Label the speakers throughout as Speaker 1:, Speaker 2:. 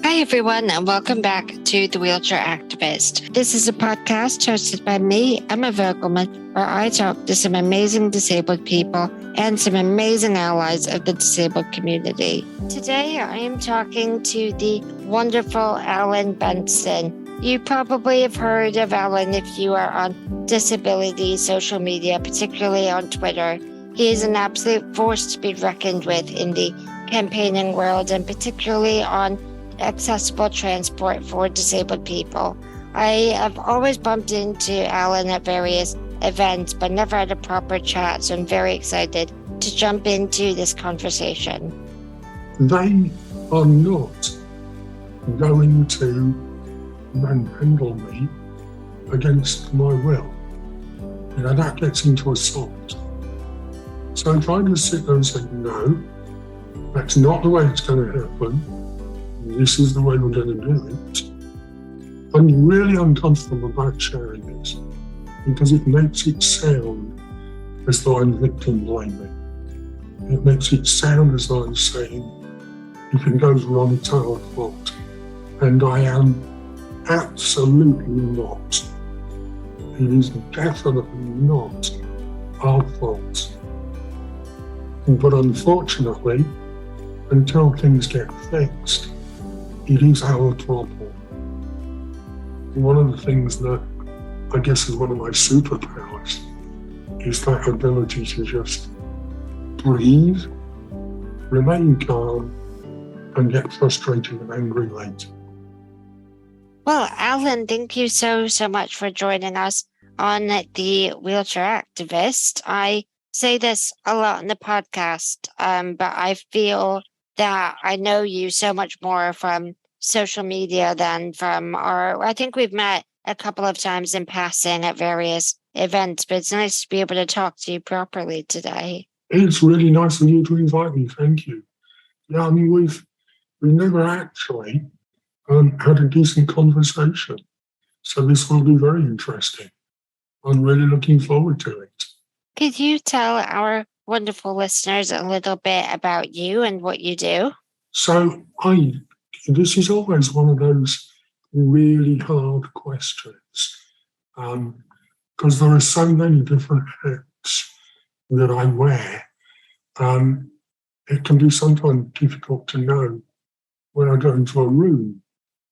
Speaker 1: Hi, everyone, and welcome back to The Wheelchair Activist. This is a podcast hosted by me, Emma Vogelman, where I talk to some amazing disabled people and some amazing allies of the disabled community. Today, I am talking to the wonderful Alan Benson. You probably have heard of Alan if you are on disability social media, particularly on Twitter. He is an absolute force to be reckoned with in the campaigning world, and particularly on accessible transport for disabled people. I have always bumped into Alan at various events, but never had a proper chat, so I'm very excited to jump into this conversation.
Speaker 2: They are not going to manhandle me against my will. That gets into assault. So I'm trying to sit there and say, no, that's not the way it's going to happen. This is the way we're going to do it. I'm really uncomfortable about sharing this because it makes it sound as though I'm victim blaming. It makes it sound as though I'm saying, if it goes wrong, it's our fault. And I am absolutely not. It is definitely not our fault. But unfortunately, until things get fixed, it is our problem. One of the things that I guess is one of my superpowers is that ability to just breathe, remain calm, and get frustrated and angry later.
Speaker 1: Well, Alan, thank you so much for joining us on The Wheelchair Activist. I say this a lot in the podcast, but I feel that I know you so much more from social media than from I think we've met a couple of times in passing at various events, but it's nice to be able to talk to you properly today.
Speaker 2: It's really nice of you to invite me, thank you. Yeah, I mean, we've never actually had a decent conversation, so this will be very interesting. I'm really looking forward to it.
Speaker 1: Could you tell our wonderful listeners a little bit about you and what you do?
Speaker 2: So this is always one of those really hard questions because there are so many different hats that I wear. It can be sometimes difficult to know when I go into a room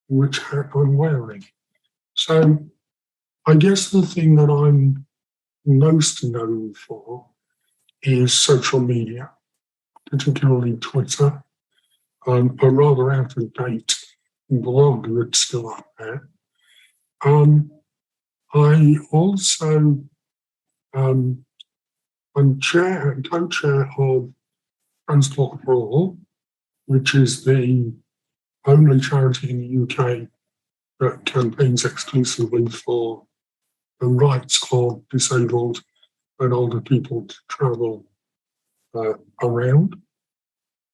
Speaker 2: which hat I'm wearing. So I guess the thing that I'm most known for is social media, particularly Twitter, a rather out-of-date blog that's still up there. I also I'm chair and co-chair of Transport for All, which is the only charity in the UK that campaigns exclusively for the rights of disabled and older people to travel around.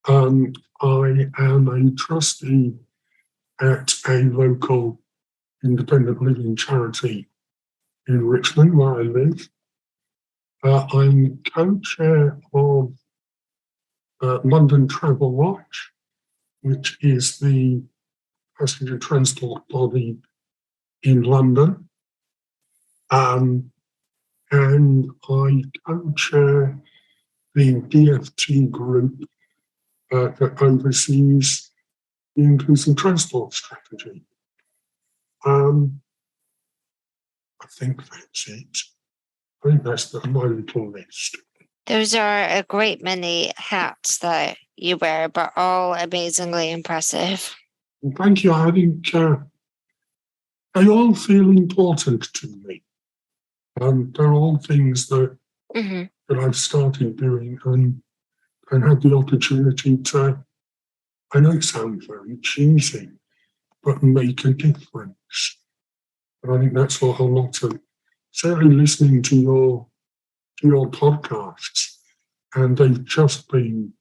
Speaker 2: I am a trustee at a local independent living charity in Richmond, where I live. I'm co-chair of London Travelwatch, which is the passenger transport body in London. And I co-chair the DFT group that oversees the inclusive transport strategy. I think that's it. I think that's my little list.
Speaker 1: Those are a great many hats that you wear, but all amazingly impressive.
Speaker 2: Thank you. I think they all feel important to me. They're all things that I've started doing and had the opportunity to, I know it sounds very cheesy, but make a difference. And I think that's what a lot of, certainly listening to your podcasts, and they've just been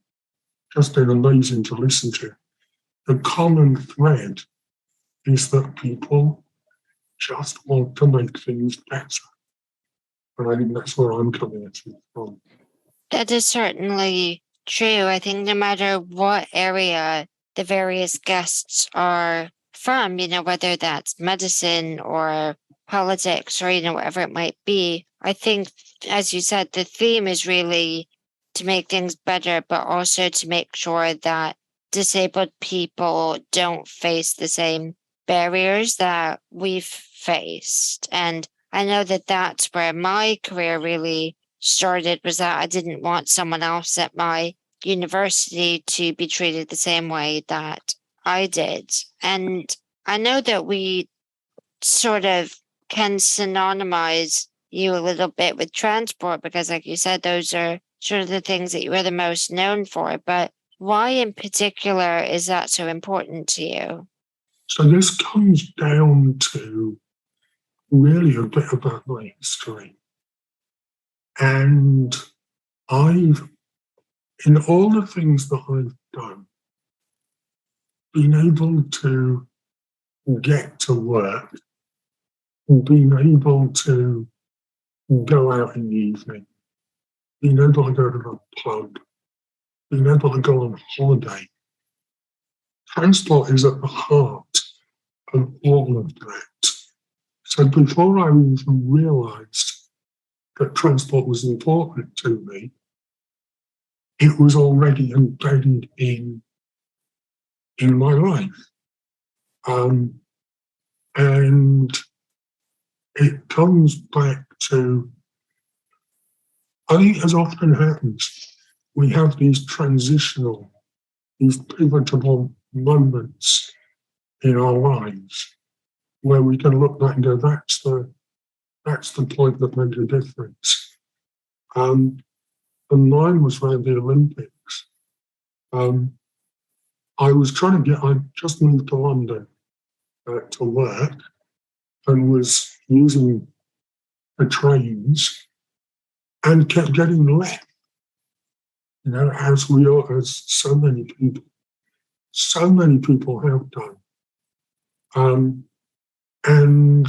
Speaker 2: amazing to listen to. The common thread is that people just want to make things better. And I think that's where I'm coming at it from.
Speaker 1: That is certainly true. I think no matter what area the various guests are from, whether that's medicine or politics or, whatever it might be. I think, as you said, the theme is really to make things better, but also to make sure that disabled people don't face the same barriers that we've faced. And I know that that's where my career really started, was that I didn't want someone else at my university to be treated the same way that I did. And I know that we sort of can synonymize you a little bit with transport because, like you said, those are sort of the things that you are the most known for. But why in particular is that so important to you?
Speaker 2: So this comes down to really a bit about my history. And in all the things that I've done, been able to get to work, being able to go out in the evening, being able to go to the pub, being able to go on holiday. Transport is at the heart of all of that. So before I even realised that transport was important to me, it was already embedded in my life. And it comes back to, I think as often happens, we have these pivotal moments in our lives where we can look back and go, that's the point that made a difference. And mine was around the Olympics. I just moved to London to work and was using the trains and kept getting left, as so many people have done. And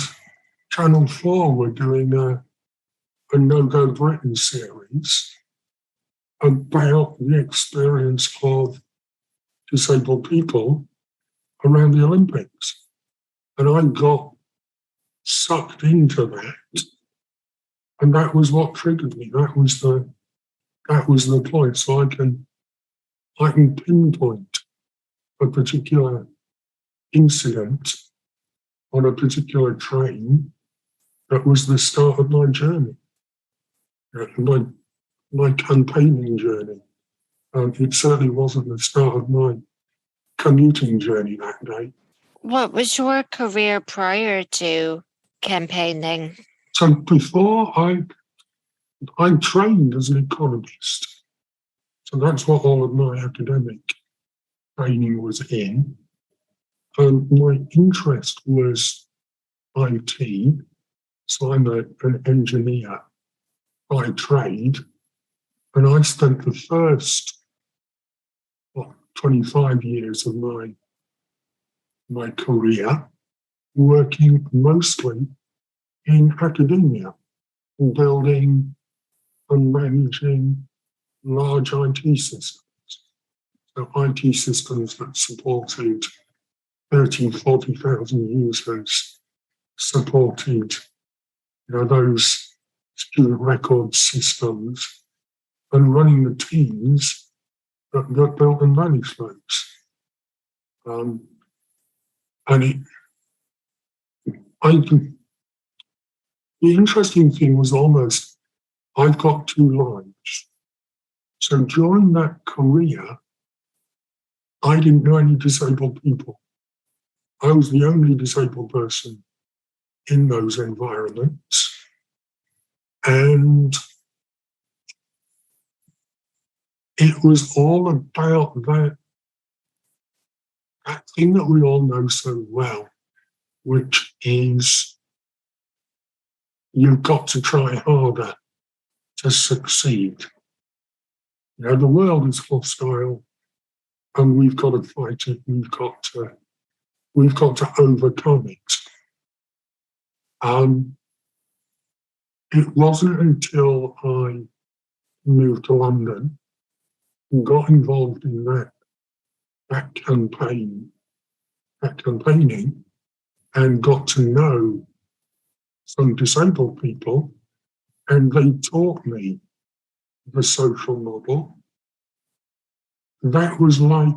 Speaker 2: Channel 4 were doing a No-Go Britain series about the experience of disabled people around the Olympics. And I got sucked into that. And that was what triggered me. That was the point. So I can pinpoint a particular incident on a particular train that was the start of my journey, my campaigning journey. It certainly wasn't the start of my commuting journey that day.
Speaker 1: What was your career prior to campaigning?
Speaker 2: So before I trained as an economist. So that's what all of my academic training was in. And my interest was IT. So I'm an engineer by trade. And I spent the first 25 years of my career working mostly in academia, building and managing large IT systems. So IT systems that supported 30,000, 40,000 users, supported those student record systems, and running the teams that built and managed those. The interesting thing was I've got two lives. So during that career, I didn't know any disabled people. I was the only disabled person in those environments. And it was all about that thing that we all know so well, which is you've got to try harder to succeed. The world is hostile, and we've got to fight it. We've got to overcome it. It wasn't until I moved to London and got involved in that campaigning, and got to know some disabled people, and they taught me the social model. That was like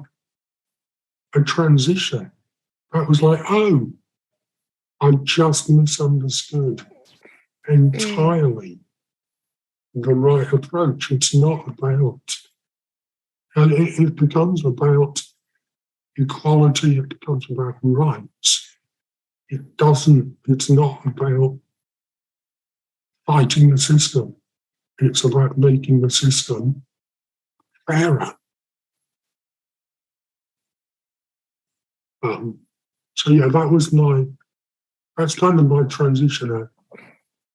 Speaker 2: a transition. That was like, oh, I just misunderstood entirely the right approach. It's not about, and it becomes about equality, it becomes about rights. It's not about fighting the system. It's about making the system fairer. So yeah, that's kind of my transition,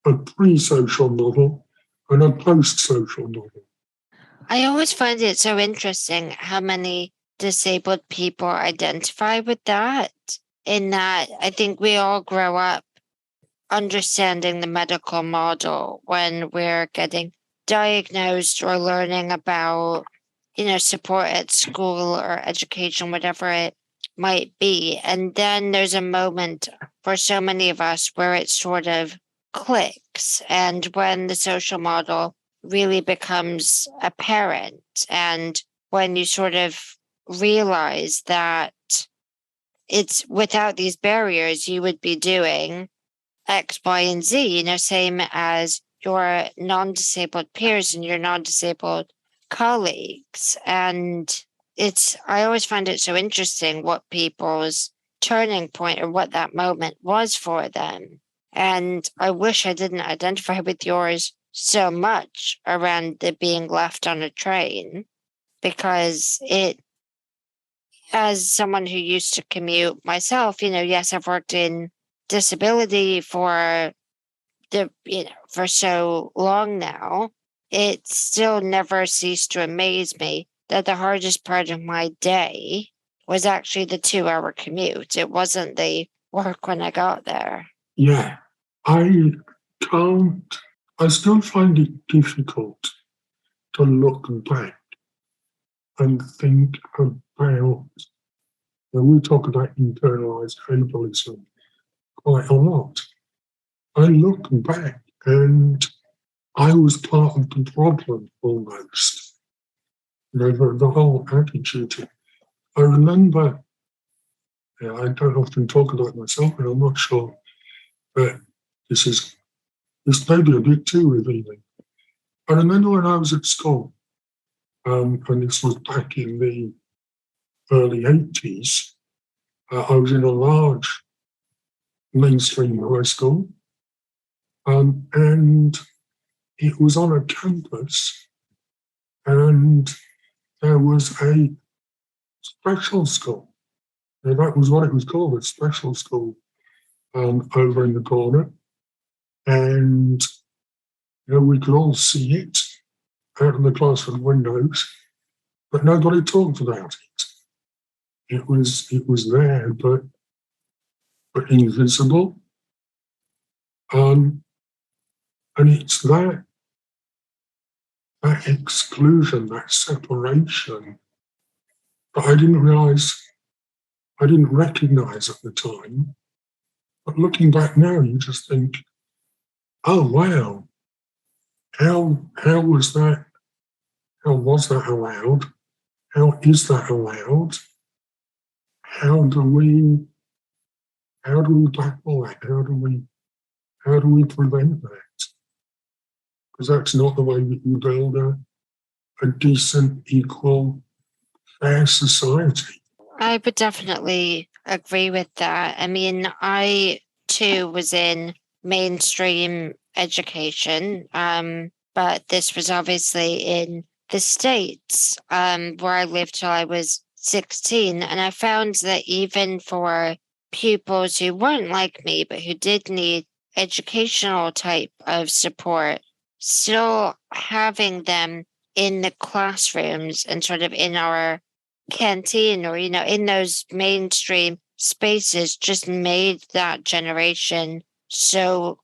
Speaker 2: a pre-social model and a post-social model.
Speaker 1: I always find it so interesting how many disabled people identify with that, in that I think we all grow up understanding the medical model when we're getting diagnosed or learning about, support at school or education, whatever it might be. And then there's a moment for so many of us where it sort of clicks, and when the social model really becomes apparent, and when you sort of realize that it's without these barriers, you would be doing X, Y, and Z, same as your non-disabled peers and your non-disabled colleagues. And I always find it so interesting what people's turning point or what that moment was for them. And I wish I didn't identify with yours so much around the being left on a train, because as someone who used to commute myself, yes, I've worked in disability for so long now. It still never ceased to amaze me that the hardest part of my day was actually the 2-hour commute. It wasn't the work when I got there.
Speaker 2: Yeah, I still find it difficult to look back and think about, when we talk about internalized ableism quite a lot. I look back and I was part of the problem almost. The whole attitude. I remember, I don't often talk about myself, and I'm not sure, but this may be a bit too revealing. I remember when I was at school, and this was back in the early 80s, I was in a large mainstream high school, and it was on a campus, and there was a special school. And that was what it was called, a special school, over in the corner. And we could all see it out of the classroom windows, but nobody talked about it. It was there, but invisible. And it's that exclusion, that separation, that I didn't recognize at the time. But looking back now, you just think, oh wow, how was that? How was that allowed? How is that allowed? How do we tackle that? How do we prevent that? Because that's not the way that you build a decent, equal, fair society.
Speaker 1: I would definitely agree with that. I mean, I too was in mainstream education, but this was obviously in the States, where I lived till I was 16. And I found that even for pupils who weren't like me, but who did need educational type of support, still having them in the classrooms and sort of in our canteen or, in those mainstream spaces just made that generation so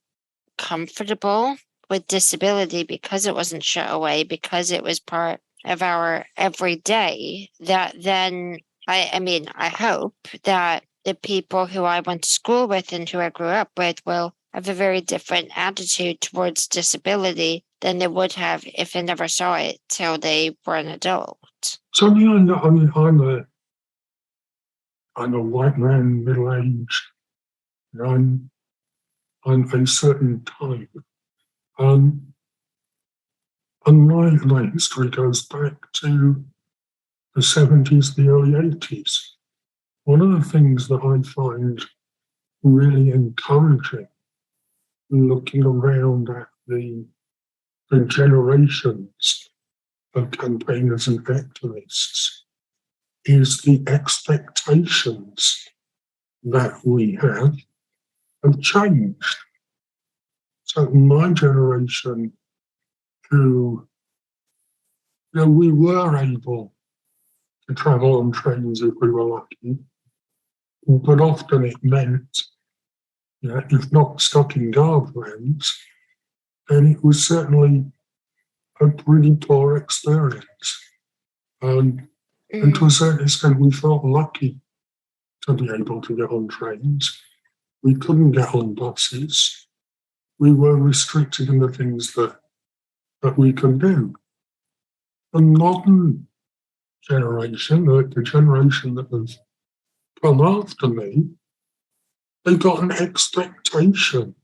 Speaker 1: comfortable with disability, because it wasn't shut away, because it was part of our everyday, that then I mean, I hope that the people who I went to school with and who I grew up with will have a very different attitude towards disability than they would have if they never saw it till they were an adult.
Speaker 2: So, yeah, I mean, I'm a white man, middle-aged, and I'm a certain type. And my history goes back to the 70s, the early 80s. One of the things that I find really encouraging looking around at the generations of campaigners and activists is the expectations that we have changed. So my generation, who, we were able to travel on trains if we were lucky, but often it meant, if not stuck in guardrails, then it was certainly a pretty poor experience. And to a certain extent, we felt lucky to be able to get on trains. We couldn't get on buses. We were restricted in the things that we could do. The modern generation, the generation that has come after me, they got an expectation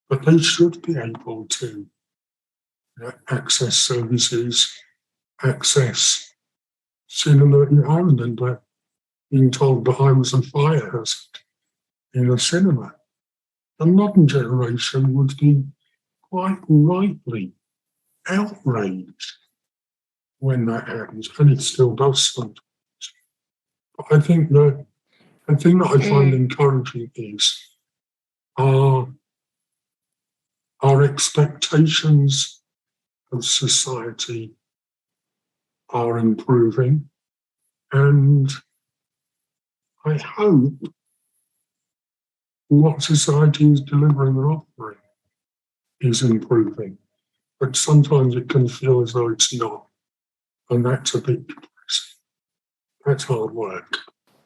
Speaker 2: that they should be able to access services, access cinema in Ireland, by being told that I was a fire hazard in a cinema. The modern generation would be quite rightly outraged when that happens, and it still does sometimes. But I think that the thing that I find encouraging is our expectations of society are improving, and I hope what society is delivering and offering is improving. But sometimes it can feel as though it's not, and that's a bit depressing. That's hard work.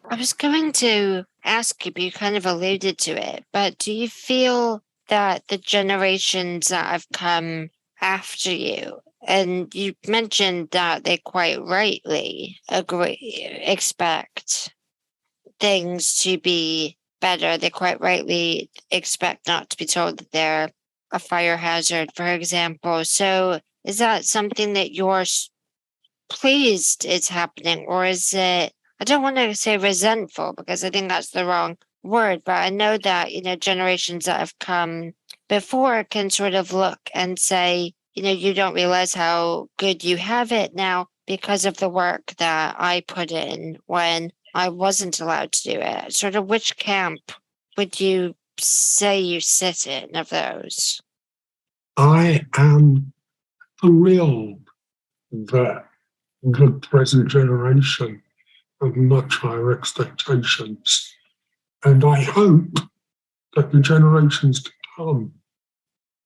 Speaker 1: I was going to ask you, but you kind of alluded to it, but do you feel that the generations that have come after you, and you mentioned that they quite rightly expect things to be better, they quite rightly expect not to be told that they're a fire hazard, for example. So is that something that you're pleased it's happening, or is it, I don't want to say resentful because I think that's the wrong word, but I know that, generations that have come before can sort of look and say, you don't realize how good you have it now because of the work that I put in when I wasn't allowed to do it. Sort of which camp would you say you sit in of those?
Speaker 2: I am thrilled that the present generation have much higher expectations. And I hope that the generations to come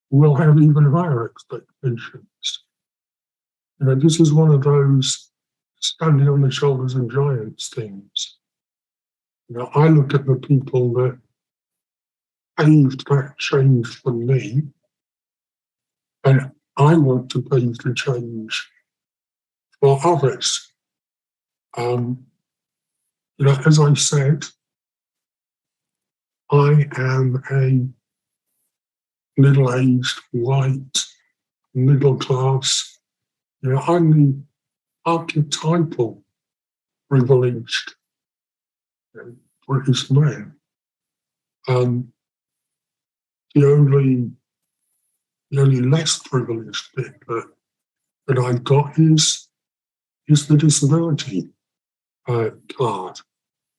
Speaker 2: will have even higher expectations. This is one of those standing on the shoulders of giants things. I look at the people that paved that change for me, and I want to pave the change for others. As I said, I am a middle-aged, white, middle-class. I'm the archetypal privileged British man. The only less privileged bit that I've got is the disability card.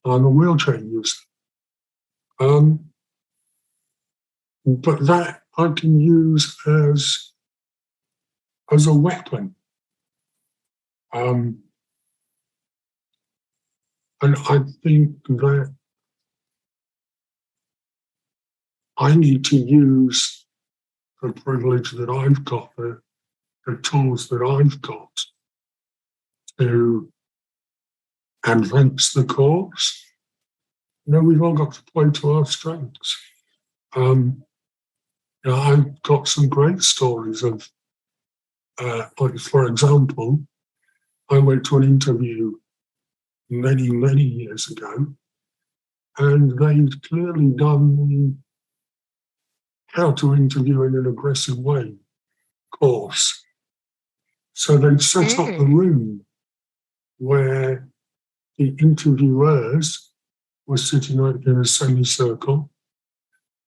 Speaker 2: I'm a wheelchair user. But that I can use as a weapon. And I think that I need to use the privilege that I've got, the tools that I've got to advance the cause. We've all got to play to our strengths. I've got some great stories of, like, for example, I went to an interview many, many years ago, and they'd clearly done the how to interview in an aggressive way course. So they'd set up a room where the interviewers were sitting in a semicircle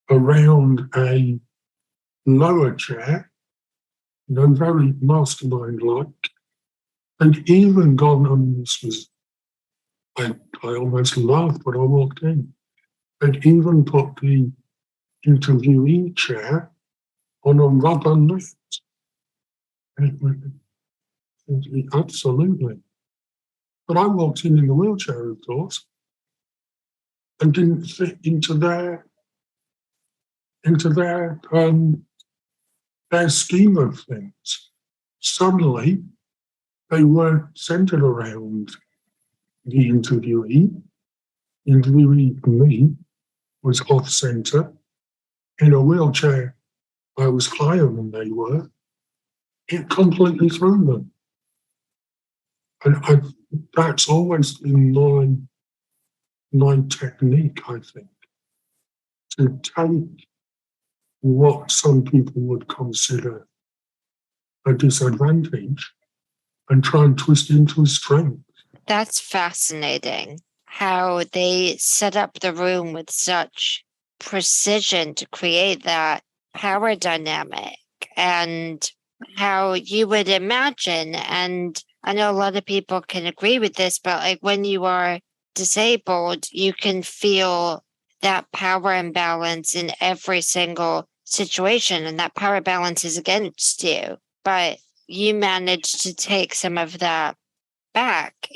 Speaker 2: around a lower chair, very mastermind-like. And even gone, this was, I almost laughed when I walked in. They'd even put the interviewee chair on a rubber lift. Absolutely. But I walked in the wheelchair, of course, and didn't fit into their scheme of things. Suddenly, they weren't centered around the interviewee. The interviewee, me, was off center. In a wheelchair, I was higher than they were. It completely threw them. And that's always been my technique, I think, to take what some people would consider a disadvantage and try and twist it into a strength.
Speaker 1: That's fascinating, how they set up the room with such precision to create that power dynamic, and how you would imagine, and I know a lot of people can agree with this, but like when you are disabled, you can feel that power imbalance in every single situation, and that power balance is against you. But you managed to take some of that back,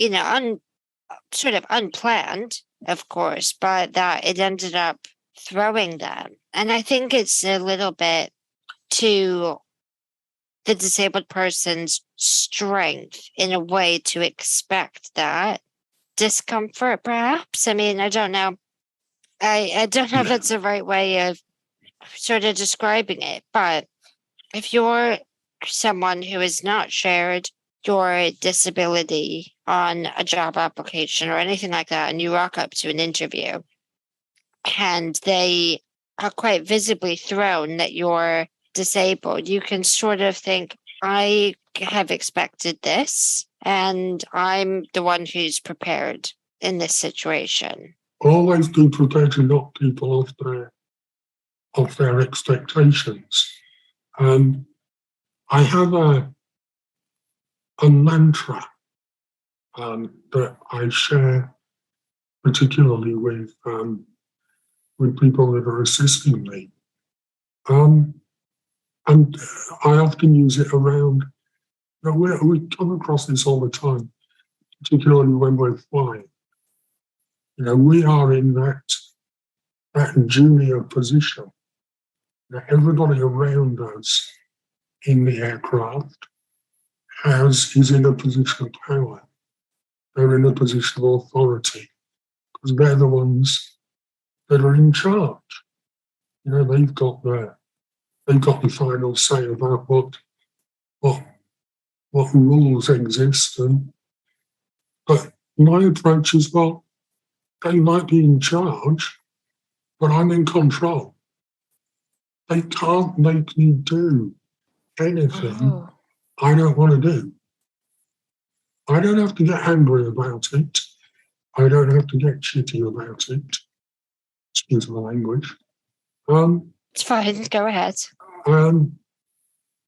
Speaker 1: sort of unplanned, of course, but that it ended up throwing them. And I think it's a little bit to the disabled person's strength in a way to expect that discomfort, perhaps. I mean, I don't know. I don't know if it's the right way of sort of describing it, but if you're someone who has not shared your disability on a job application or anything like that, and you rock up to an interview and they are quite visibly thrown that you're disabled, you can sort of think, I have expected this, and I'm the one who's prepared in this situation.
Speaker 2: Always be prepared to knock people off their expectations. I have a mantra that I share particularly with people that are assisting me. And I often use it around, we come across this all the time, particularly when we're flying. We are in that junior position. Everybody around us in the aircraft is in a position of power. They're in a position of authority because they're the ones that are in charge. They've got the final say about what rules exist. But my approach is, well, they might be in charge, but I'm in control. They can't make me do anything I don't want to do. I don't have to get angry about it. I don't have to get shitty about it. Excuse my language.
Speaker 1: It's fine. Go ahead.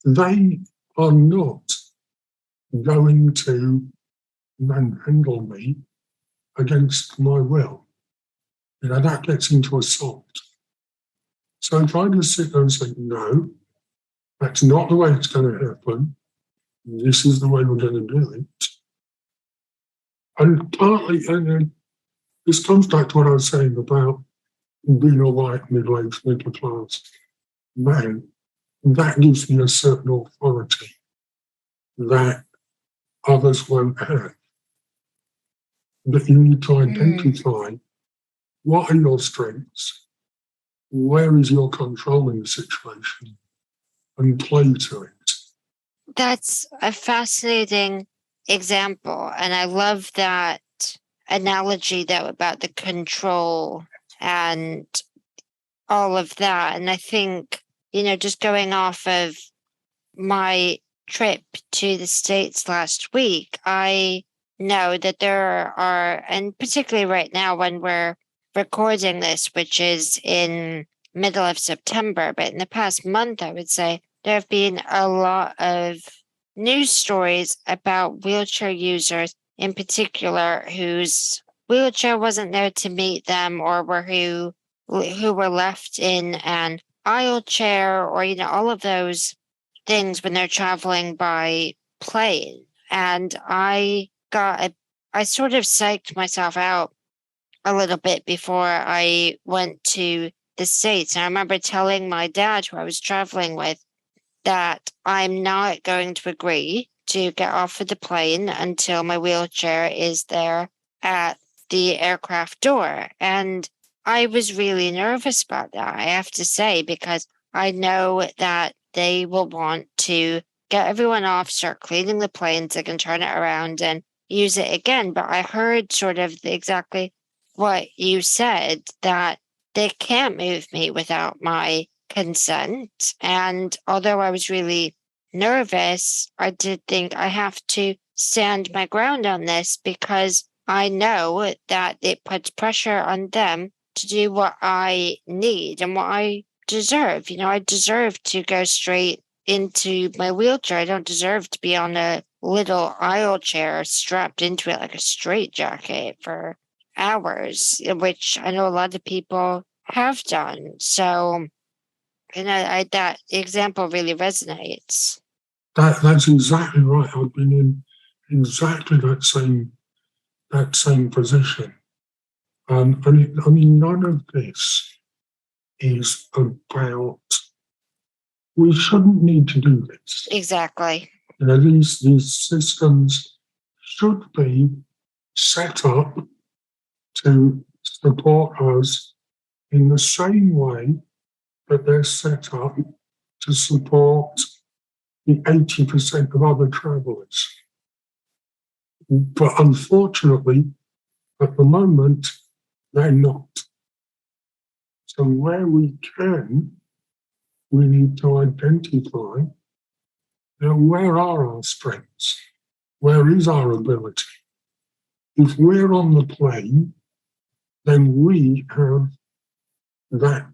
Speaker 2: They are not going to manhandle me against my will. That gets into assault. So if I just sit there and say, no, that's not the way it's going to happen. This is the way we're going to do it. And partly, this comes back to what I was saying about being a white, middle-aged, middle-class man. That gives me a certain authority that others won't have. But you need to identify what are your strengths, where is your control in the situation, and play to it.
Speaker 1: That's a fascinating example. And I love that analogy, though, about the control and all of that. And I think, just going off of my trip to the States last week, I know that there are, and particularly right now when we're recording this, which is in middle of September, but in the past month, I would say there have been a lot of news stories about wheelchair users in particular whose wheelchair wasn't there to meet them, or who were left in an aisle chair, or all of those things when they're traveling by plane. And I sort of psyched myself out a little bit before I went to the States. And I remember telling my dad, who I was traveling with, that I'm not going to agree to get off of the plane until my wheelchair is there at the aircraft door. And I was really nervous about that, I have to say, because I know that they will want to get everyone off, start cleaning the plane so they can turn it around and use it again. But I heard sort of exactly what you said, that they can't move me without my consent. And although I was really nervous, I did think I have to stand my ground on this, because I know that it puts pressure on them to do what I need and what I deserve. I deserve to go straight into my wheelchair. I don't deserve to be on a little aisle chair strapped into it like a straitjacket for hours, which I know a lot of people have done. So, that example really resonates.
Speaker 2: That's exactly right. I've been in exactly that same position. None of this is about, we shouldn't need to do this.
Speaker 1: Exactly.
Speaker 2: These systems should be set up to support us in the same way that they're set up to support the 80% of other travellers. But unfortunately, at the moment, they're not. So where we can, we need to identify, where are our strengths? Where is our ability? If we're on the plane, then we have that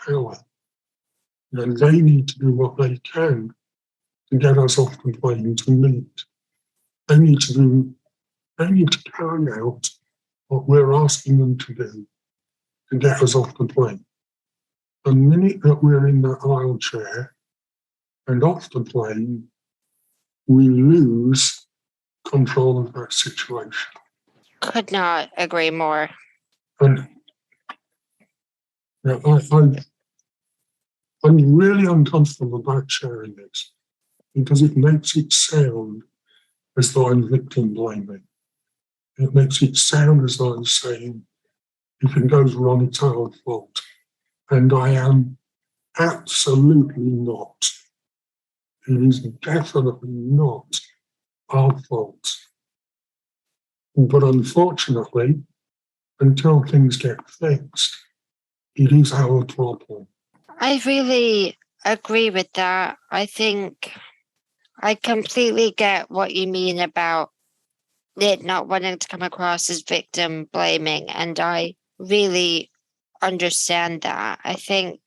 Speaker 2: power. And they need to do what they can to get us off the plane to meet. They need to carry out what we're asking them to do to get us off the plane. The minute that we're in that aisle chair and off the plane, we lose control of that situation.
Speaker 1: Could not agree more.
Speaker 2: And I'm really uncomfortable about sharing this, because it makes it sound as though I'm victim blaming. It makes it sound as though I'm saying, if it goes wrong, it's our fault. And I am absolutely not. It is definitely not our fault. But unfortunately, until things get fixed, it is our problem.
Speaker 1: I really agree with that. I think I completely get what you mean about it not wanting to come across as victim blaming. And I really understand that. I think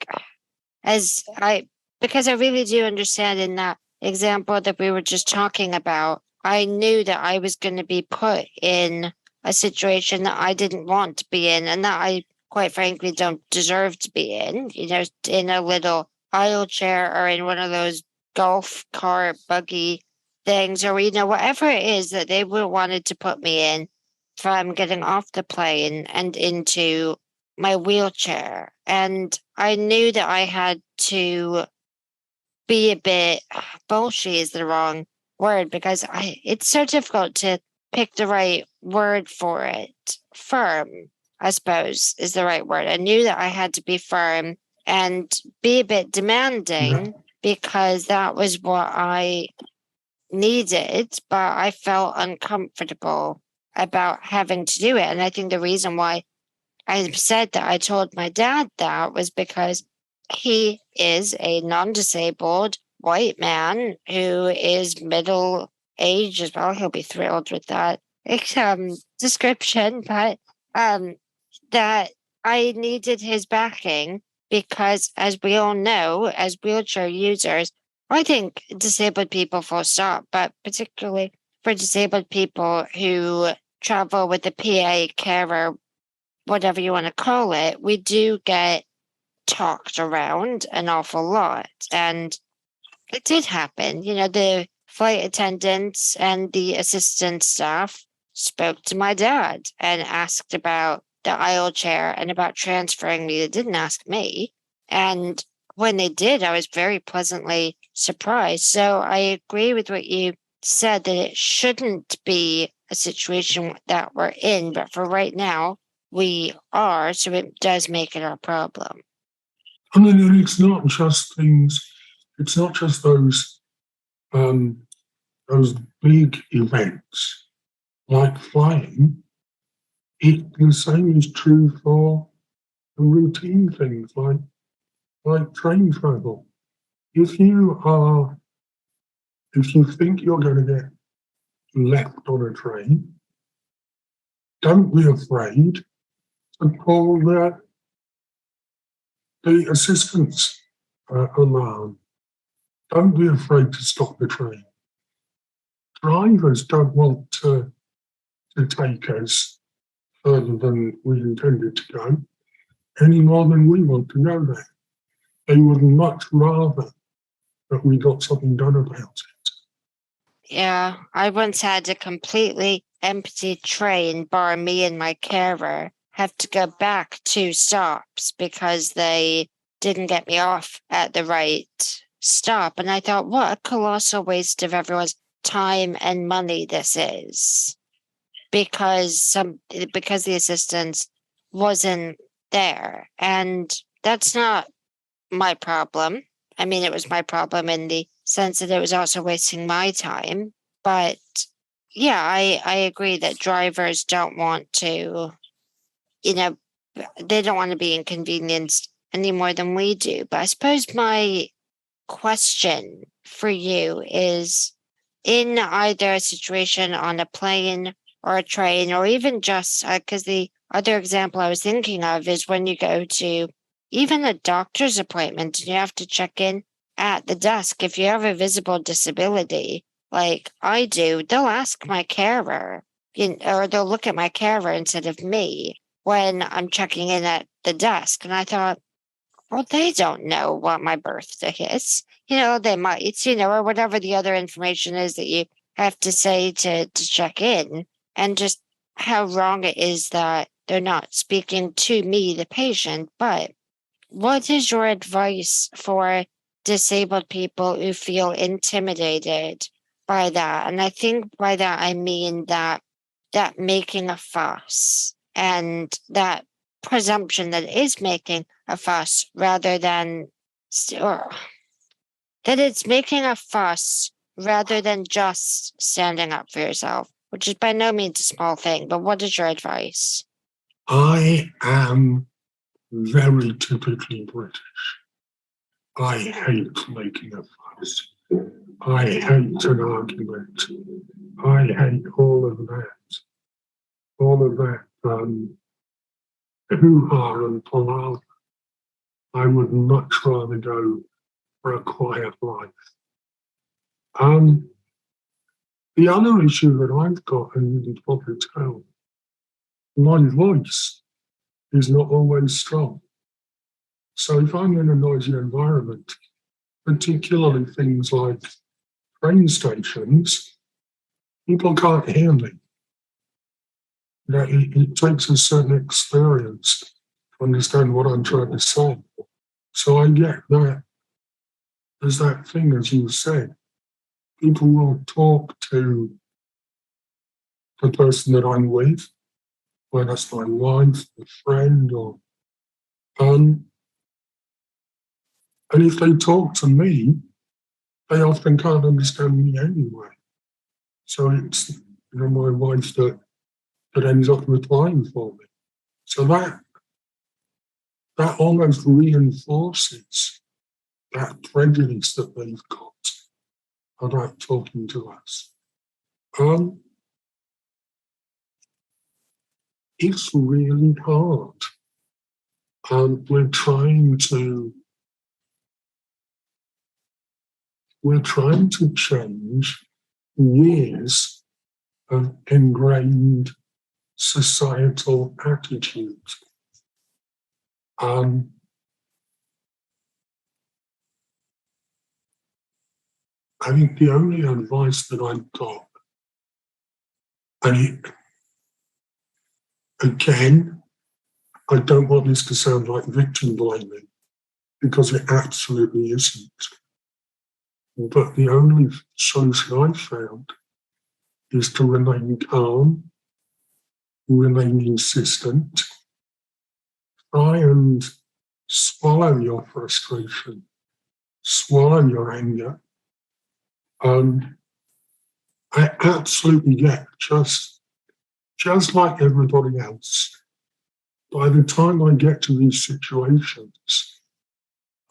Speaker 1: because I really do understand in that example that we were just talking about, I knew that I was going to be put in a situation that I didn't want to be in, and that I quite frankly don't deserve to be in, in a little aisle chair or in one of those golf cart buggy things, or, whatever it is that they would wanted to put me in, from getting off the plane and into my wheelchair. And I knew that I had to be a bit, bullshit is the wrong word, because it's so difficult to pick the right word for it. Firm, I suppose, is the right word. I knew that I had to be firm and be a bit demanding because that was what I needed, but I felt uncomfortable about having to do it. And I think the reason why I said that I told my dad that was because he is a non-disabled white man who is middle age as well. He'll be thrilled with that description, but that I needed his backing because, as we all know, as wheelchair users, I think disabled people full stop, but particularly for disabled people who travel with a PA carer, whatever you want to call it, we do get talked around an awful lot. And it did happen. You know, the flight attendants and the assistant staff spoke to my dad and asked about the aisle chair and about transferring me. They didn't ask me. And when they did, I was very pleasantly surprised. So I agree with what you said, that it shouldn't be a situation that we're in. But for right now, we are. So it does make it our problem.
Speaker 2: I mean, and it's not just things, it's not just those big events like flying. The same is true for the routine things like train travel. If you think you're going to get left on a train, don't be afraid to call the assistance alarm. Don't be afraid to stop the train. Drivers don't want to take us further than we intended to go, any more than we want to go there. They would much rather that we got something done about it.
Speaker 1: Yeah, I once had a completely empty train, bar me and my carer, have to go back 2 stops because they didn't get me off at the right stop. And I thought, what a colossal waste of everyone's time and money this is. Because the assistance wasn't there. And that's not my problem. I mean, it was my problem in the sense that it was also wasting my time. But yeah, I agree that drivers don't want to, they don't want to be inconvenienced any more than we do. But I suppose my question for you is, in either a situation on a plane or a train, or even just because the other example I was thinking of is when you go to even a doctor's appointment and you have to check in at the desk. If you have a visible disability, like I do, they'll ask my carer, or they'll look at my carer instead of me when I'm checking in at the desk. And I thought, well, they don't know what my birthday is. They might, or whatever the other information is that you have to say to check in, and just how wrong it is that they're not speaking to me, the patient. But what is your advice for disabled people who feel intimidated by that? And I think by that, I mean that making a fuss and that presumption that it is making a fuss rather than, or that it's making a fuss rather than just standing up for yourself, which is by no means a small thing. But what is your advice?
Speaker 2: I am very typically British. I hate making a fuss. I hate an argument. I hate all of that hoo-ha and palaver. I would much rather go for a quiet life. The other issue that I've got, and you can probably tell, my voice is not always strong. So if I'm in a noisy environment, particularly things like train stations, people can't hear me. It takes a certain experience to understand what I'm trying to say. So I get that. There's that thing, as you said, people will talk to the person that I'm with, whether that's my wife, a friend, or and if they talk to me, they often can't understand me anyway. So it's my wife that ends up replying for me. So that almost reinforces that prejudice that they've got about talking to us. It's really hard. We're trying to change years of ingrained societal attitudes. I think the only advice that I've got, and again, I don't want this to sound like victim blaming, because it absolutely isn't. But the only solution I've found is to remain calm, remain insistent, try and swallow your frustration, swallow your anger. I absolutely get, just like everybody else, by the time I get to these situations,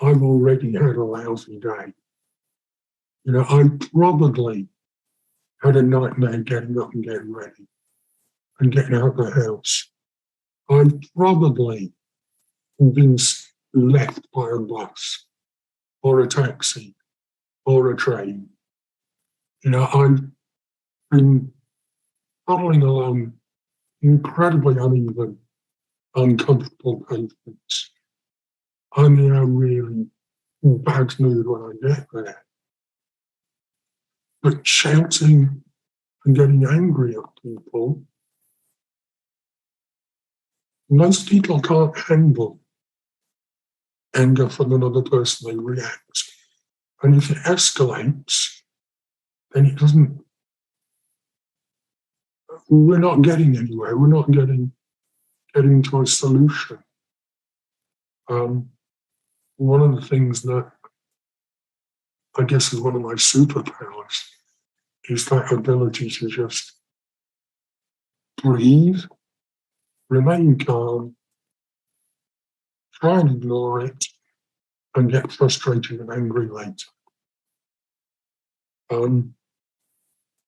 Speaker 2: I've already had a lousy day. I probably had a nightmare getting up and getting ready and getting out of the house. I've probably been left by a bus or a taxi or a train. I've been traveling along incredibly uneven, uncomfortable pavements. I'm in a really bad mood when I get there. But shouting and getting angry at people, most people can't handle anger from another person. They react. And if it escalates, then it doesn't, we're not getting anywhere. We're not getting to a solution. One of the things that I guess is one of my superpowers is that ability to just breathe, remain calm, try and ignore it, and get frustrated and angry later.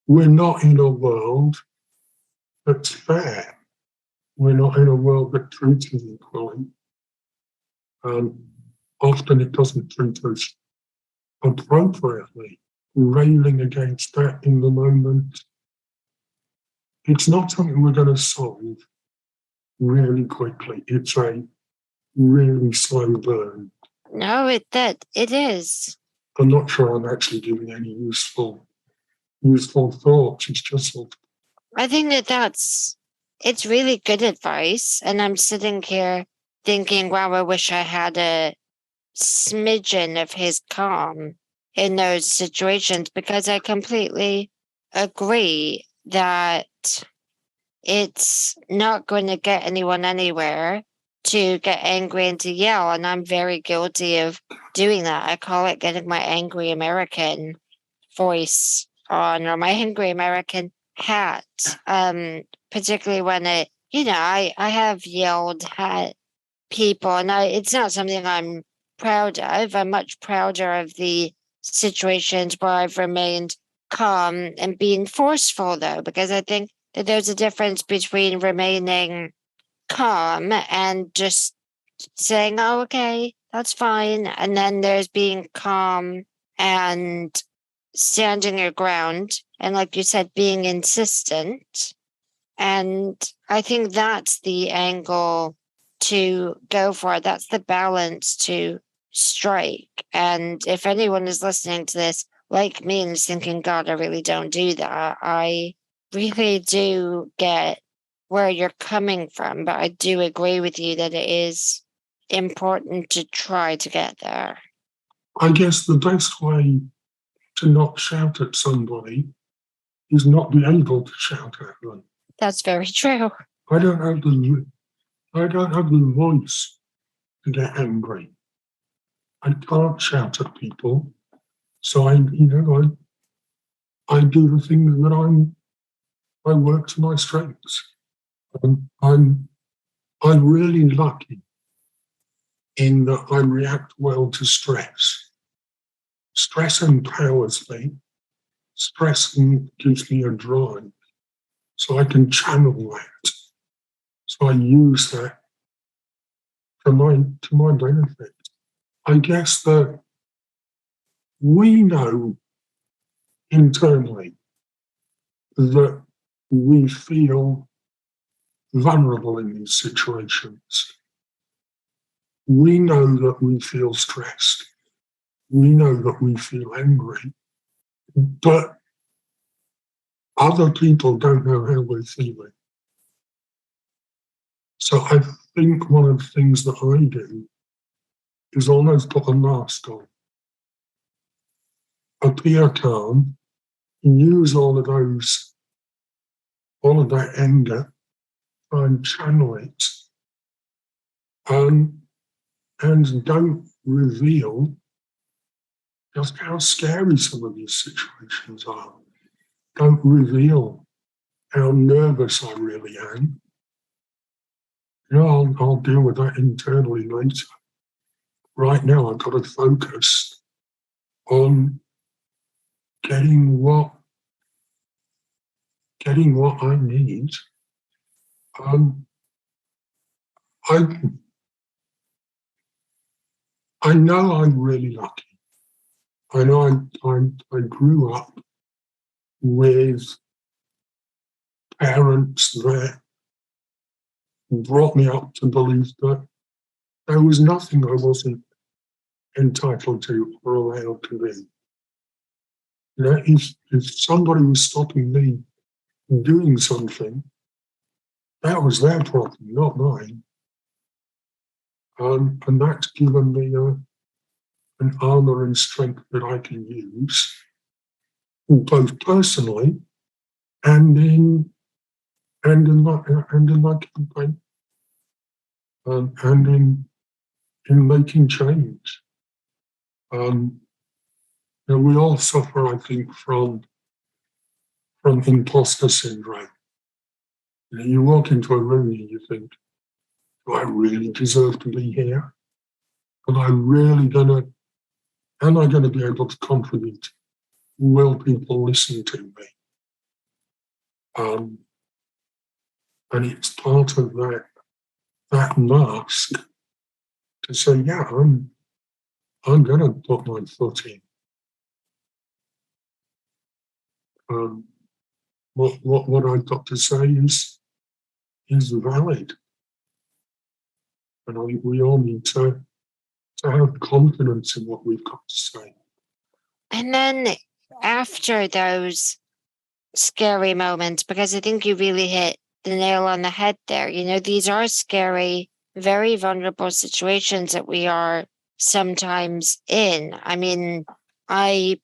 Speaker 2: We're not in a world that's fair. We're not in a world that treats us equally. Often it doesn't treat us appropriately. Railing against that in the moment, it's not something we're going to solve really quickly. It's a really slow burn.
Speaker 1: No, it is.
Speaker 2: I'm not sure I'm actually giving any useful thoughts. It's just
Speaker 1: I think it's really good advice. And I'm sitting here thinking, wow, I wish I had a smidgen of his calm in those situations, because I completely agree that it's not going to get anyone anywhere to get angry and to yell. And I'm very guilty of doing that. I call it getting my angry American voice on, or my angry American hat. Particularly when I have yelled at people, and it's not something I'm proud of. I'm much prouder of the situations where I've remained calm and being forceful, though, because I think that there's a difference between remaining calm and just saying, oh, okay, that's fine. And then there's being calm and standing your ground. And like you said, being insistent. And I think that's the angle to go for. That's the balance to strike. And if anyone is listening to this, like me, and is thinking, God, I really don't do that, I really do get where you're coming from. But I do agree with you that it is important to try to get there.
Speaker 2: I guess the best way to not shout at somebody is not be able to shout at them.
Speaker 1: That's very true.
Speaker 2: I don't have the voice to get angry. I can't shout at people. So I do the things that I work to my strengths. I'm really lucky in that I react well to stress. Stress empowers me. Stress gives me a drive. So I can channel that. So I use that to my benefit. I guess that we know internally that we feel vulnerable in these situations. We know that we feel stressed. We know that we feel angry. But other people don't know how we're feeling. So I think one of the things that I do is almost put a mask on, appear calm, use all of that anger, and channel it, and don't reveal just how scary some of these situations are. Don't reveal how nervous I really am. I'll deal with that internally later. Right now, I've got to focus on getting what I need. I know I'm really lucky. I know I grew up with parents that brought me up to believe that there was nothing I wasn't entitled to or allowed to be. If somebody was stopping me doing something, that was their problem, not mine. And that's given me an armour and strength that I can use, both personally and in my campaign, and in making change. We all suffer, I think, from imposter syndrome. You walk into a room and you think, do I really deserve to be here? Am I going to be able to contribute? Will people listen to me? And it's part of that mask to say, yeah, I'm going to put my foot in. What I've got to say is valid. And we all need to have confidence in what we've got to say.
Speaker 1: And then after those scary moments, because I think you really hit the nail on the head there, these are scary, very vulnerable situations that we are sometimes in. I mean, I'm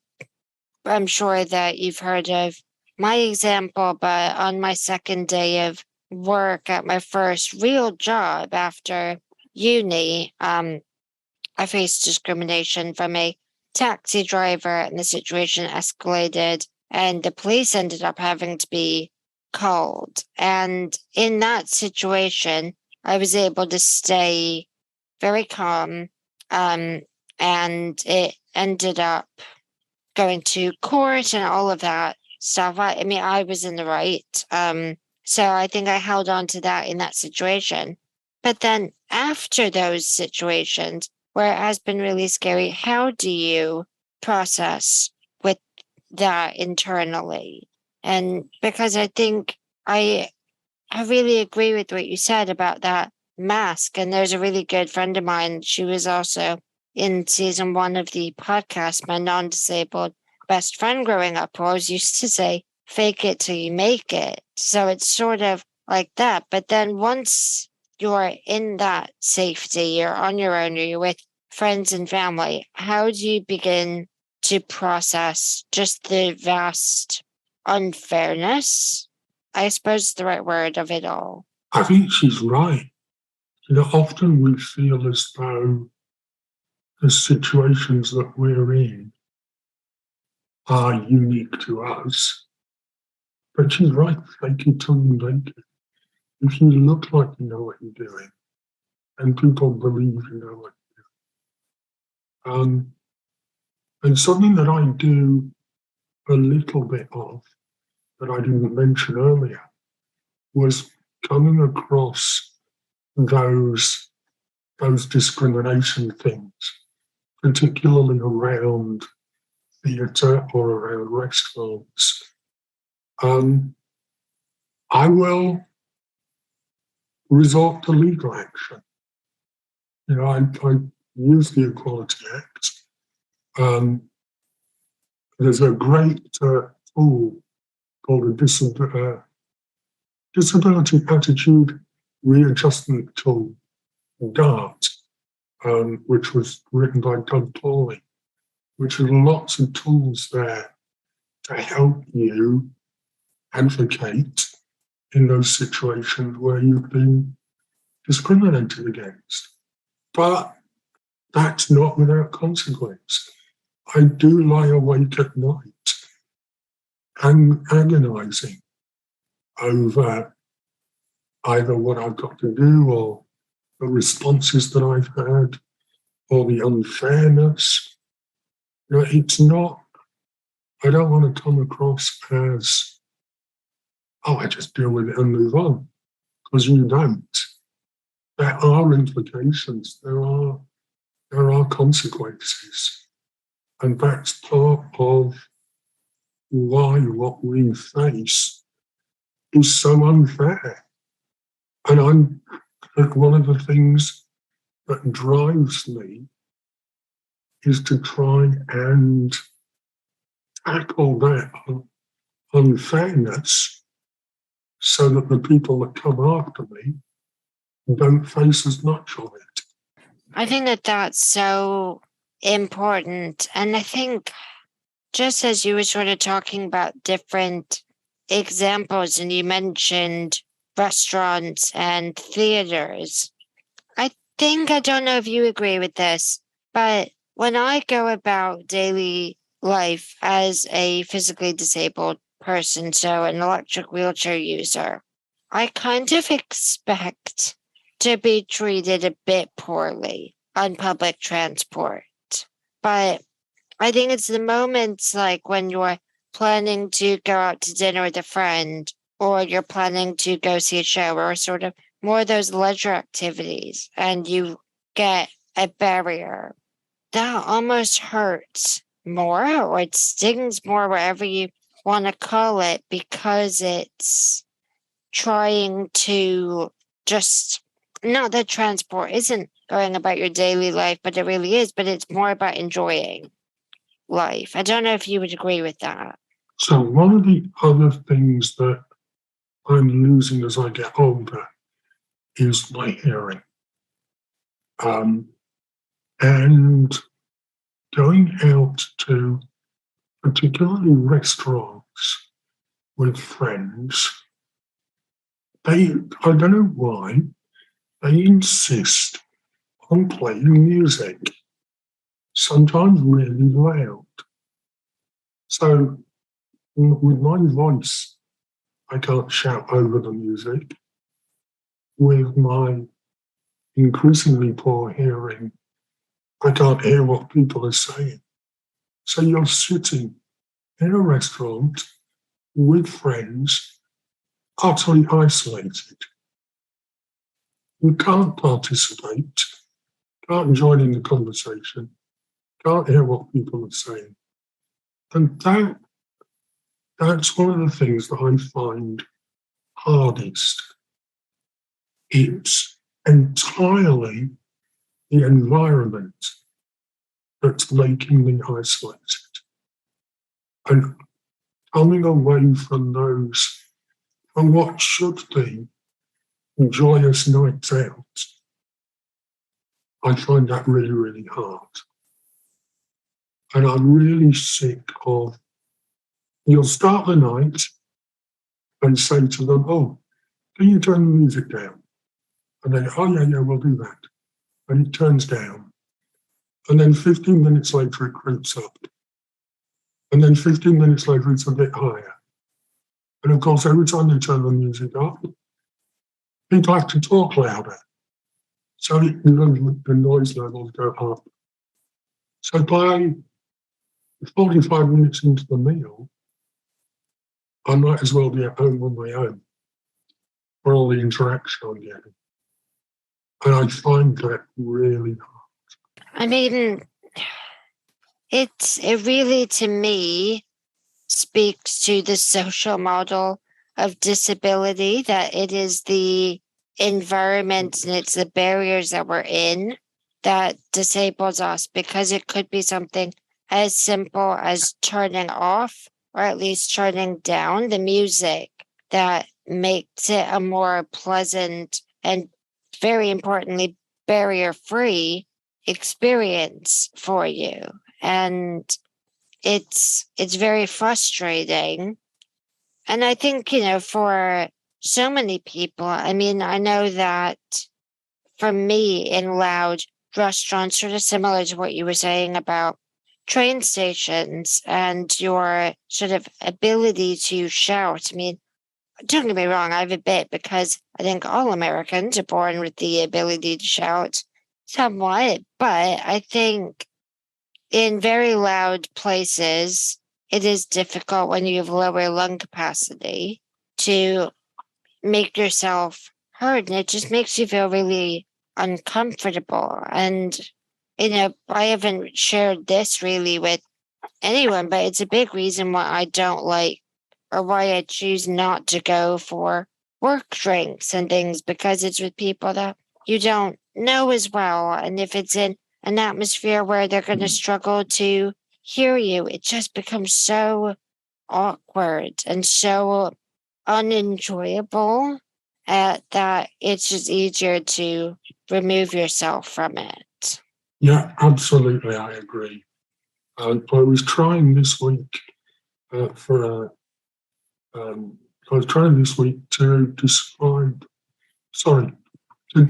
Speaker 1: sure that you've heard of my example, but on my second day of work at my first real job after uni, I faced discrimination from a taxi driver, and the situation escalated, and the police ended up having to be called. And in that situation, I was able to stay very calm, and it ended up going to court and all of that stuff. I mean, I was in the right. So I think I held on to that in that situation. But then after those situations, where it has been really scary, how do you process with that internally? And because I think I really agree with what you said about that mask. And there's a really good friend of mine. She was also in season 1 of the podcast, my non-disabled best friend growing up, who always used to say, fake it till you make it. So it's sort of like that. But then once you're in that safety, you're on your own, or you're with friends and family, how do you begin to process just the vast unfairness, I suppose is the right word of it all.
Speaker 2: I think she's right. Often we feel as though the situations that we're in are unique to us. But she's right, fake it till you make it. If you look like you know what you're doing, and people believe you know what you're doing. And something that I do a little bit of, that I didn't mention earlier, was coming across those discrimination things, particularly around theatre or around restaurants. I will resort to legal action. I use the Equality Act. There's a great tool called a disability attitude readjustment tool, DART, which was written by Doug Torley, which has lots of tools there to help you advocate in those situations where you've been discriminated against. But that's not without consequence. I do lie awake at night and agonising over either what I've got to do or the responses that I've had or the unfairness. It's not, I don't want to come across as, I just deal with it and move on, because you don't. There are implications, there are consequences, and that's part of why what we face is so unfair. And one of the things that drives me is to try and tackle that unfairness so that the people that come after me don't face as much of it.
Speaker 1: I think that that's so important. And I think just as you were sort of talking about different examples, and you mentioned restaurants and theaters, I don't know if you agree with this, but when I go about daily life as a physically disabled person, so an electric wheelchair user, I kind of expect to be treated a bit poorly on public transport. But I think it's the moments like when you're planning to go out to dinner with a friend, or you're planning to go see a show, or sort of more of those leisure activities, and you get a barrier that almost hurts more, or it stings more, wherever you want to call it, because it's trying to just, not that transport isn't going about your daily life, but it really is, but it's more about enjoying life. I don't know if you would agree with that.
Speaker 2: So one of the other things that I'm losing as I get older is my hearing. And going out to particularly restaurants with friends, I don't know why, they insist on playing music, sometimes really loud. So with my voice, I can't shout over the music. With my increasingly poor hearing, I can't hear what people are saying. So you're sitting in a restaurant with friends, utterly isolated. You can't participate, can't join in the conversation, can't hear what people are saying. And that's one of the things that I find hardest. It's entirely the environment that's making me isolated. And coming away from from what should be joyous nights out, I find that really, really hard. And I'm really sick of You'll start the night and say to them, "Oh, can you turn the music down?" And they go, "Oh, yeah, we'll do that." And it turns down. And then 15 minutes later, it creeps up. And then 15 minutes later, it's a bit higher. And of course, every time they turn the music up, people have to talk louder. So the noise levels go up. So by 45 minutes into the meal, I might as well be at home on my own for all the interaction I'm getting. And I find that really hard.
Speaker 1: I mean, it really, to me, speaks to the social model of disability, that it is the environment and it's the barriers that we're in that disables us, because it could be something as simple as turning off or at least turning down the music that makes it a more pleasant and, very importantly, barrier-free experience for you. And it's very frustrating. And I think, for so many people, I mean, I know that for me in loud restaurants, sort of similar to what you were saying about train stations and your sort of ability to shout. I mean, don't get me wrong, I have a bit, because I think all Americans are born with the ability to shout somewhat, but I think in very loud places, it is difficult when you have lower lung capacity to make yourself heard. And it just makes you feel really uncomfortable. And, I haven't shared this really with anyone, but it's a big reason why I don't like, or why I choose not to go for work drinks and things, because it's with people that you don't know as well. And if it's in an atmosphere where they're going to struggle to hear you, it just becomes so awkward and so unenjoyable that it's just easier to remove yourself from it.
Speaker 2: Yeah, absolutely, I agree. I was trying this week I was trying this week to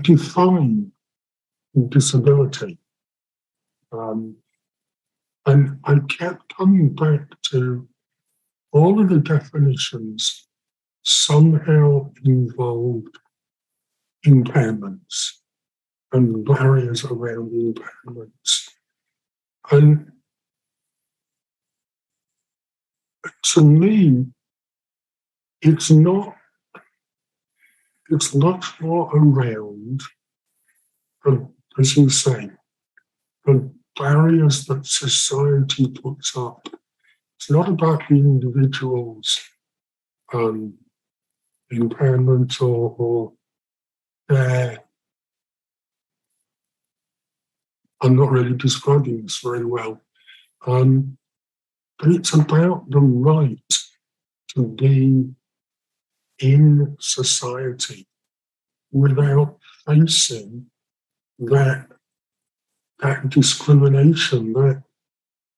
Speaker 2: define disability. And I kept coming back to all of the definitions somehow involved impairments and barriers around impairments. And to me, it's much more around, as you say, the barriers that society puts up. It's not about the individual's impairment or their. I'm not really describing this very well. But it's about the right to be in society without facing that discrimination,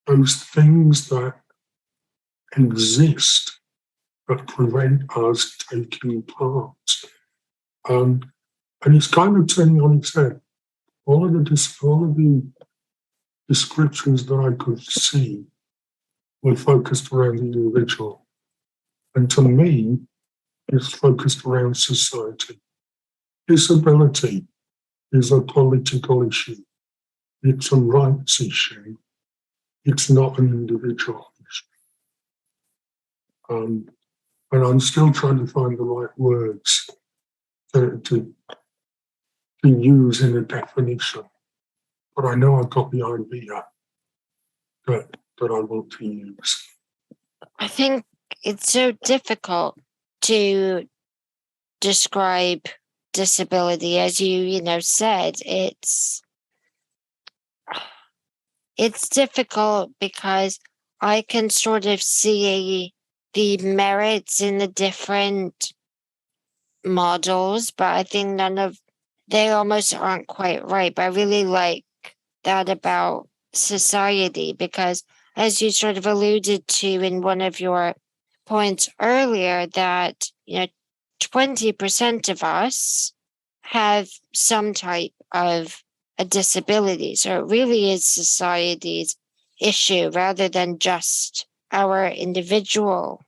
Speaker 2: those things that exist that prevent us taking part. And it's kind of turning on its head. All of the descriptions that I could see were focused around the individual. And to me, it's focused around society. Disability is a political issue. It's a rights issue. It's not an individual issue. And I'm still trying to find the right words to use in a definition. But I know I've got the idea that I want to use.
Speaker 1: I think it's so difficult to describe disability, as you said. It's difficult because I can sort of see the merits in the different models, but I think they almost aren't quite right. But I really like that about society, because as you sort of alluded to in one of your point earlier that, 20% of us have some type of a disability. So it really is society's issue rather than just our individual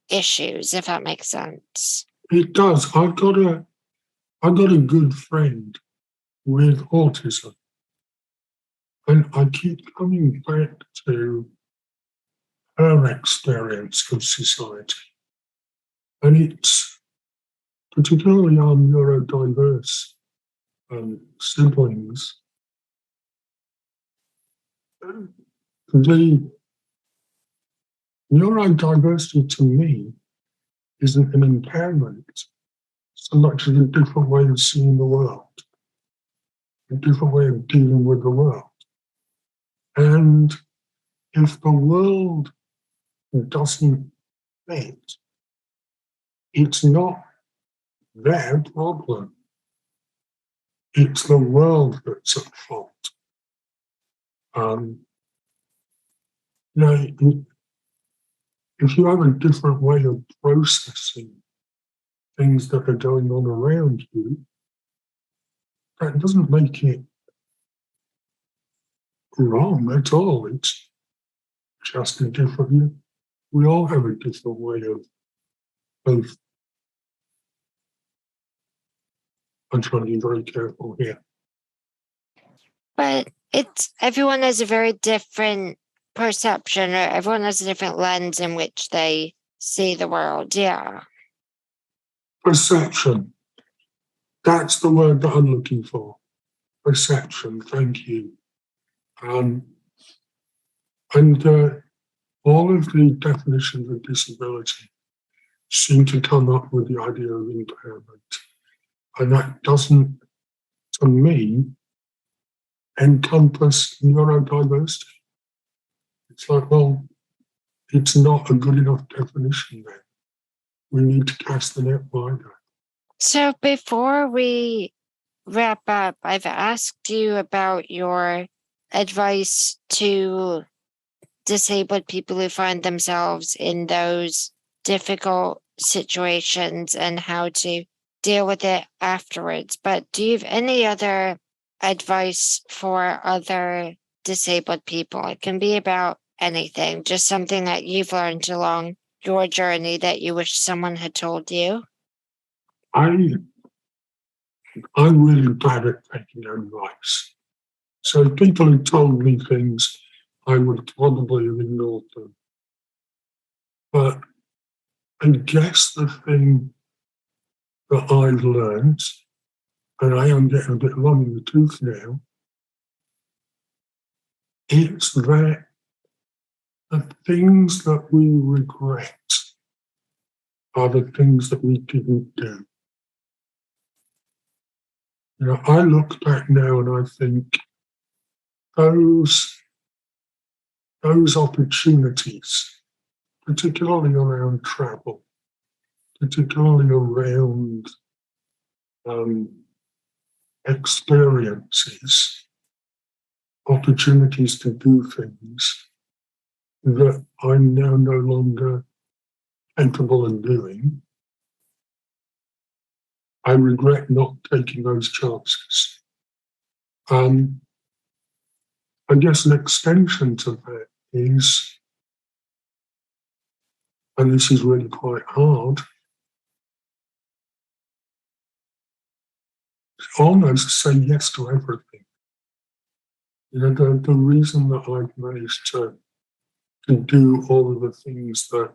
Speaker 1: issues, if that makes sense.
Speaker 2: It does. I've got a good friend with autism, and I keep coming back to her experience of society. And it's particularly our neurodiverse siblings. The neurodiversity to me isn't an impairment so much as a different way of seeing the world, a different way of dealing with the world. And if the world doesn't fit, it's not their problem. It's the world that's at fault. If you have a different way of processing things that are going on around you, that doesn't make it wrong at all. It's just a different. We all have a different way of. I'm trying to be very careful here.
Speaker 1: But everyone has a very different perception, or everyone has a different lens in which they see the world. Yeah.
Speaker 2: Perception. That's the word that I'm looking for. Perception. Thank you. And all of the definitions of disability seem to come up with the idea of impairment. And that doesn't, to me, encompass neurodiversity. It's like, well, it's not a good enough definition then. We need to cast the net wider.
Speaker 1: So before we wrap up, I've asked you about your advice to disabled people who find themselves in those difficult situations and how to deal with it afterwards. But do you have any other advice for other disabled people? It can be about anything, just something that you've learned along your journey that you wish someone had told you.
Speaker 2: I'm really bad at taking advice. So if people had told me things, I would probably have ignored them. But I guess the thing that I've learned, and I am getting a bit long in the tooth now, it's that the things that we regret are the things that we didn't do. I look back now and I think those opportunities, particularly around travel, particularly around experiences, opportunities to do things that I'm now no longer capable of doing. I regret not taking those chances. I guess an extension to that is, and this is really quite hard, almost say yes to everything. The reason that I've managed to do all of the things that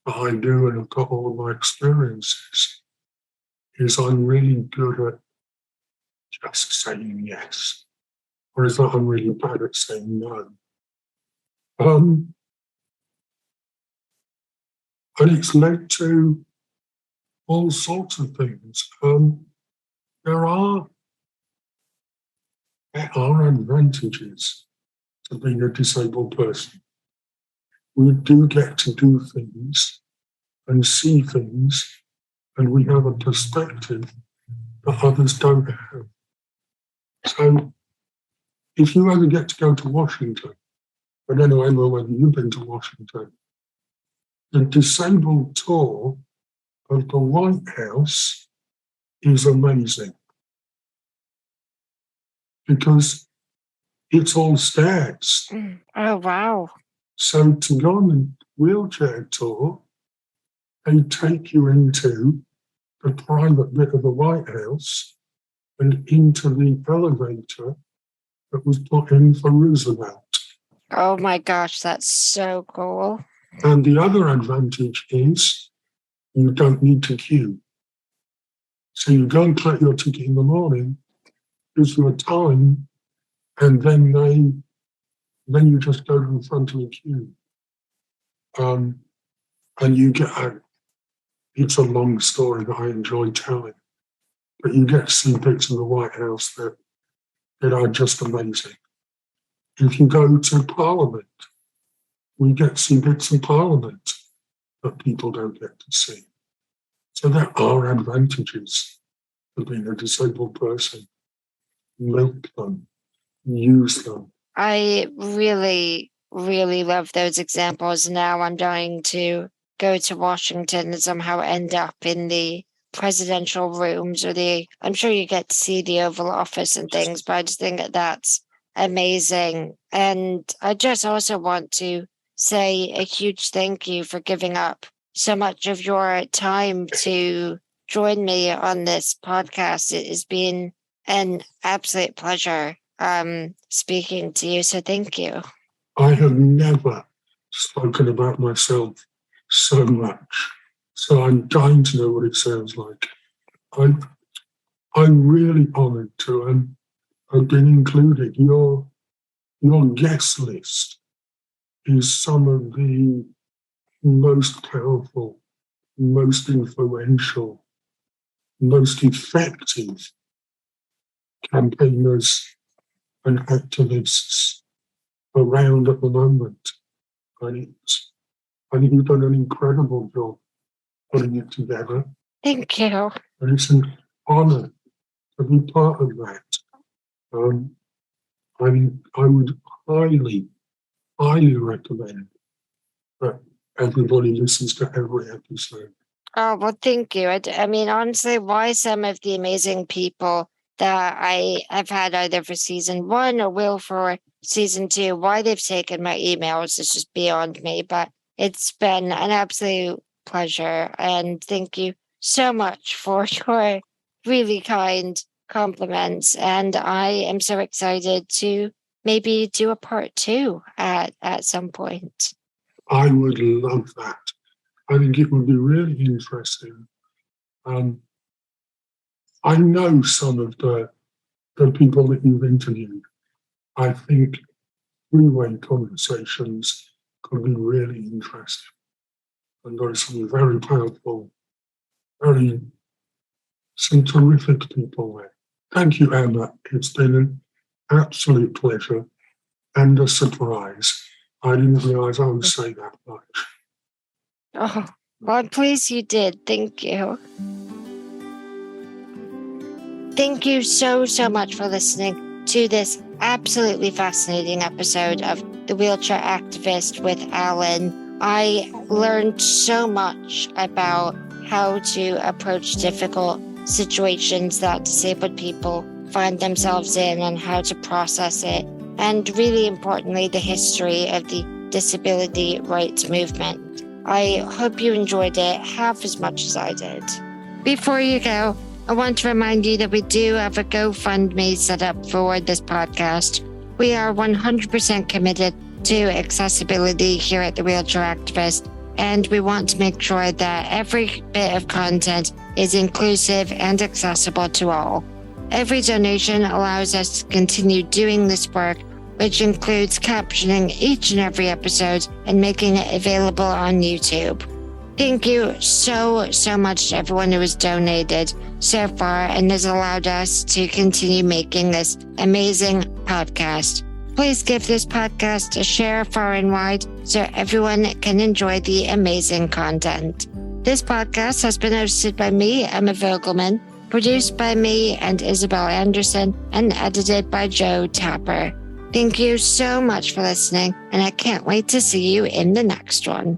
Speaker 2: I do and have got all of my experiences is I'm really good at just saying yes, whereas I'm really bad at saying no. And it's led to all sorts of things. There are advantages to being a disabled person. We do get to do things and see things, and we have a perspective that others don't have. So if you ever get to go to Washington, I don't know whether you've been to Washington, the disabled tour of the White House is amazing because it's all stairs.
Speaker 1: Oh, wow.
Speaker 2: So to go on a wheelchair tour, they take you into the private bit of the White House and into the elevator that was put in for Roosevelt.
Speaker 1: Oh my gosh, that's so cool.
Speaker 2: And the other advantage is you don't need to queue. So you go and collect your ticket in the morning, gives you a time, and then you just go to the front of the queue. And you get out. It's a long story that I enjoy telling, but you get to see bits of the White House that are just amazing. If you go to Parliament, we get to see bits of Parliament that people don't get to see. So there are advantages for being a disabled person. Milk them, use them.
Speaker 1: I really, really love those examples. Now I'm going to go to Washington and somehow end up in the presidential rooms I'm sure you get to see the Oval Office and things, but I just think that's amazing. And I just also want to say a huge thank you for giving up so much of your time to join me on this podcast. It has been an absolute pleasure speaking to you. So thank you.
Speaker 2: I have never spoken about myself so much. So I'm dying to know what it sounds like. I'm really honoured to have been included. Your guest list is some of the most powerful, most influential, most effective campaigners and activists around at the moment. And I think you've done an incredible job putting it together.
Speaker 1: Thank you.
Speaker 2: And it's an honour to be part of that. I would highly, highly recommend that everybody listens to every episode.
Speaker 1: Oh, well, thank you. I mean, honestly, why some of the amazing people that I have had either for season 1 or will for season 2, why they've taken my emails is just beyond me. But it's been an absolute pleasure. And thank you so much for your really kind compliments. And I am so excited to maybe do a part 2 at some point.
Speaker 2: I would love that. I think it would be really interesting. I know some of the people that you've interviewed. I think three-way conversations could be really interesting. And there are some very powerful, some terrific people there. Thank you, Emma. It's been an absolute pleasure and a surprise. I didn't realise I would say that much.
Speaker 1: Oh, well, I'm pleased you did. Thank you. Thank you so much for listening to this absolutely fascinating episode of The Wheelchair Activist with Alan. I learned so much about how to approach difficult situations that disabled people find themselves in and how to process it. And really importantly, the history of the disability rights movement. I hope you enjoyed it half as much as I did. Before you go, I want to remind you that we do have a GoFundMe set up for this podcast. We are 100% committed to accessibility here at The Wheelchair Activist, and we want to make sure that every bit of content is inclusive and accessible to all. Every donation allows us to continue doing this work, which includes captioning each and every episode and making it available on YouTube. Thank you so much to everyone who has donated so far and has allowed us to continue making this amazing podcast. Please give this podcast a share far and wide so everyone can enjoy the amazing content. This podcast has been hosted by me, Emma Vogelman, produced by me and Isabel Anderson, and edited by Joe Tapper. Thank you so much for listening, and I can't wait to see you in the next one.